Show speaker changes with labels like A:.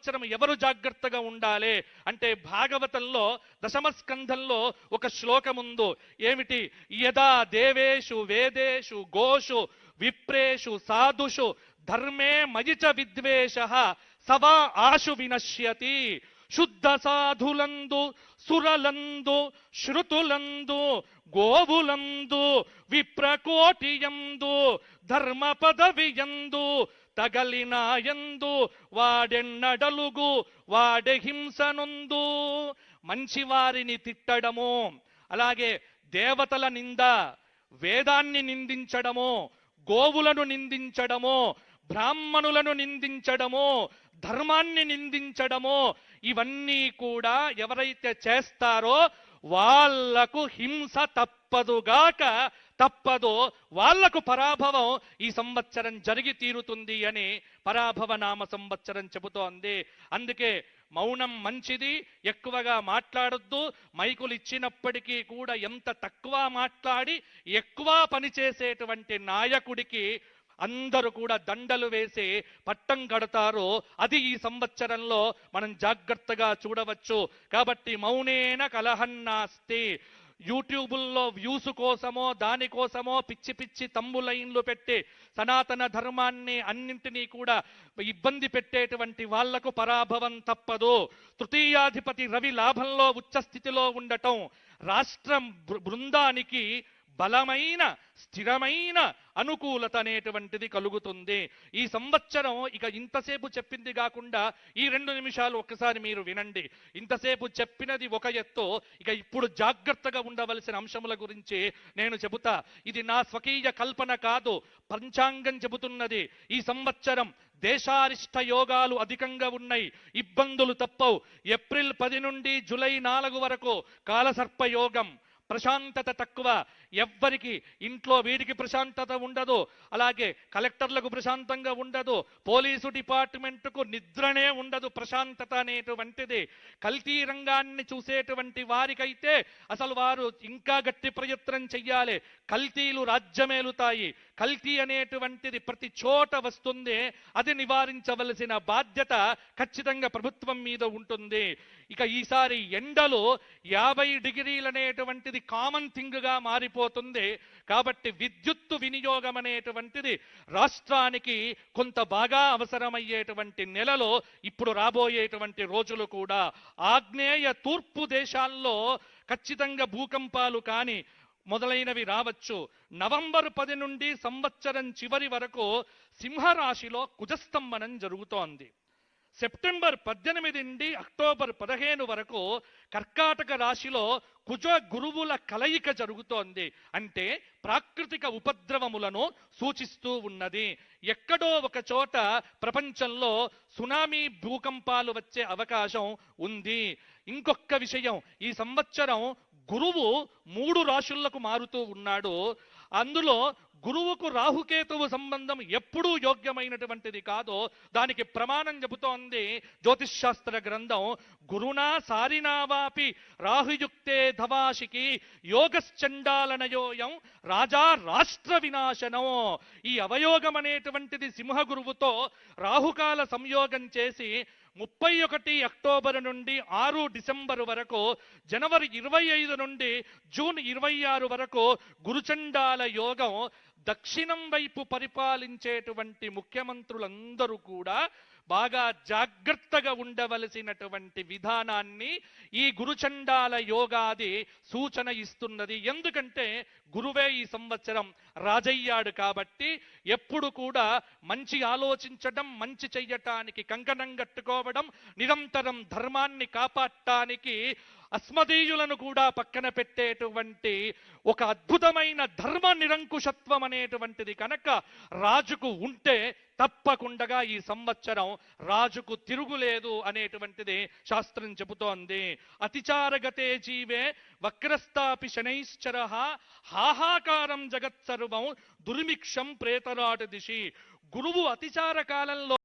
A: సంవత్సరం ఎవరు జాగ్రత్తగా ఉండాలి అంటే భాగవతంలో దశమ స్కంధంలో ఒక శ్లోకముందు ఏమిటి? యదా దేవేషు వేదేషు గోషు విప్రేషు సాధుషు ధర్మే మయిచ విద్వేషః సవా ఆశు వినశ్యతి. శుద్ధ సాధులందు సురలందు శృతులందు గోవులందు విప్రకోటియందు ధర్మ పదవియందు తగలినాయందు వాడెన్నడలుగు వాడె హింసనుందు. మంచివారిని తిట్టడము, అలాగే దేవతల నింద, వేదాన్ని నిందించడము, గోవులను నిందించడము, బ్రాహ్మణులను నిందించడము, ధర్మాన్ని నిందించడము, ఇవన్నీ కూడా ఎవరైతే చేస్తారో వాళ్లకు హింస తప్పదో వాళ్లకు పరాభవం ఈ సంవత్సరం జరిగి తీరుతుంది అని పరాభవ నామ సంవత్సరం చెబుతోంది. అందుకే మౌనం మంచిది, ఎక్కువగా మాట్లాడొద్దు. మైకులు ఇచ్చినప్పటికీ కూడా ఎంత తక్కువ మాట్లాడి ఎక్కువ పనిచేసేటువంటి నాయకుడికి అందరూ కూడా దండలు వేసి పట్టం కడతారు. అది ఈ సంవత్సరంలో మనం జాగ్రత్తగా చూడవచ్చు. కాబట్టి మౌనేన కలహన్నాస్తి. యూట్యూబుల్లో వ్యూస్ కోసమో దానికోసమో పిచ్చి పిచ్చి తమ్ములైన్లు పెట్టి సనాతన ధర్మాన్ని అన్నింటినీ కూడా ఇబ్బంది పెట్టేటువంటి వాళ్లకు పరాభవం తప్పదు. తృతీయాధిపతి రవి లాభంలో ఉచ్చస్థితిలో ఉండటం రాష్ట్రం బృందానికి బలమైన స్థిరమైన అనుకూలత అనేటువంటిది కలుగుతుంది. ఈ సంవత్సరం ఇక ఇంతసేపు చెప్పింది కాకుండా ఈ 2 నిమిషాలు ఒక్కసారి మీరు వినండి. ఇంతసేపు చెప్పినది ఒక ఎత్తు, ఇక ఇప్పుడు జాగ్రత్తగా ఉండవలసిన అంశముల గురించి నేను చెబుతా. ఇది నా స్వకీయ కల్పన కాదు, పంచాంగం చెబుతున్నది. ఈ సంవత్సరం దేశారిష్ట యోగాలు అధికంగా ఉన్నాయి, ఇబ్బందులు తప్పవు. ఏప్రిల్ 10 నుండి జూలై 4 వరకు కాలసర్ప యోగం, ప్రశాంతత తక్కువ. ఎవ్వరికి ఇంట్లో వీడికి ప్రశాంతత ఉండదు, అలాగే కలెక్టర్లకు ప్రశాంతంగా ఉండదు, పోలీసు డిపార్ట్మెంట్కు నిద్రనే ఉండదు. ప్రశాంతత అనేటువంటిది కల్తీ రంగాన్ని చూసేటువంటి వారికైతే అసలు వారు ఇంకా గట్టి ప్రయత్నం చెయ్యాలి. కల్తీలు రాజ్యమేలుతాయి. కల్తీ అనేటువంటిది ప్రతి చోట వస్తుంది. అది నివారించవలసిన బాధ్యత ఖచ్చితంగా ప్రభుత్వం మీద ఉంటుంది. ఇక ఈసారి ఎండలు 50 డిగ్రీలు అనేటువంటిది కామన్ థింగ్గా మారిపోతుంది. కాబట్టి విద్యుత్తు వినియోగం అనేటువంటిది రాష్ట్రానికి కొంత బాగా అవసరమయ్యేటువంటి నెలలో ఇప్పుడు రాబోయేటువంటి రోజులు కూడా. ఆగ్నేయ తూర్పు దేశాల్లో ఖచ్చితంగా భూకంపాలు కానీ మొదలైనవి రావచ్చు. నవంబర్ 10 నుండి సంవత్సరం చివరి వరకు సింహరాశిలో కుజస్తంభనం జరుగుతోంది. సెప్టెంబర్ 18 నుండి అక్టోబర్ 15 వరకు కర్కాటక రాశిలో కుజ గురువుల కలయిక జరుగుతోంది. అంటే ప్రాకృతిక ఉపద్రవములను సూచిస్తూ ఉన్నది. ఎక్కడో ఒక చోట ప్రపంచంలో సునామీ భూకంపాలు వచ్చే అవకాశం ఉంది. ఇంకొక విషయం, ఈ సంవత్సరం గురువు 3 రాశులకు మారుతూ ఉన్నాడు. అందులో గురువుకు రాహుకేతువు సంబంధం ఎప్పుడూ యోగ్యమైనటువంటిది కాదు. దానికి ప్రమాణం చెబుతోంది జ్యోతిషాస్త్ర గ్రంథం. గురునా సారినావాపి రాహుయుక్తే ధవాషికి యోగశ్చండాలనయోయం రాజా రాష్ట్ర వినాశనం. ఈ అవయోగం అనేటువంటిది సింహ గురువుతో రాహుకాల సంయోగం చేసి 31 అక్టోబర్ నుండి 6 డిసెంబర్ వరకు, జనవరి 25 నుండి జూన్ 26 వరకు గురుచండాల యోగం. దక్షిణం వైపు పరిపాలించేటువంటి ముఖ్యమంత్రులందరూ కూడా బాగా జాగ్రత్తగా ఉండవలసినటువంటి విధానాన్ని ఈ గురుచండాల యోగాది సూచన ఇస్తున్నది. ఎందుకంటే గురువే ఈ సంవత్సరం రాజయ్యాడు కాబట్టి ఎప్పుడు కూడా మంచి ఆలోచించడం, మంచి చెయ్యటానికి కంకణం కట్టుకోవడం, నిరంతరం ధర్మాన్ని కాపాడటానికి అస్మదీయులను కూడా పక్కన పెట్టేటువంటి ఒక అద్భుతమైన ధర్మ నిరంకుశత్వం అనేటువంటిది కనుక రాజుకు ఉంటే తప్పకుండా ఈ సంవత్సరం రాజుకు తిరుగులేదు అనేటువంటిది శాస్త్రం చెబుతోంది. అతిచారగతే జీవే వక్రస్తాపి శనైశ్చరః హాహాకారం జగత్సర్వం దుర్మిక్షం ప్రేతరాట దిశి. గురువు అతిచార కాలంలో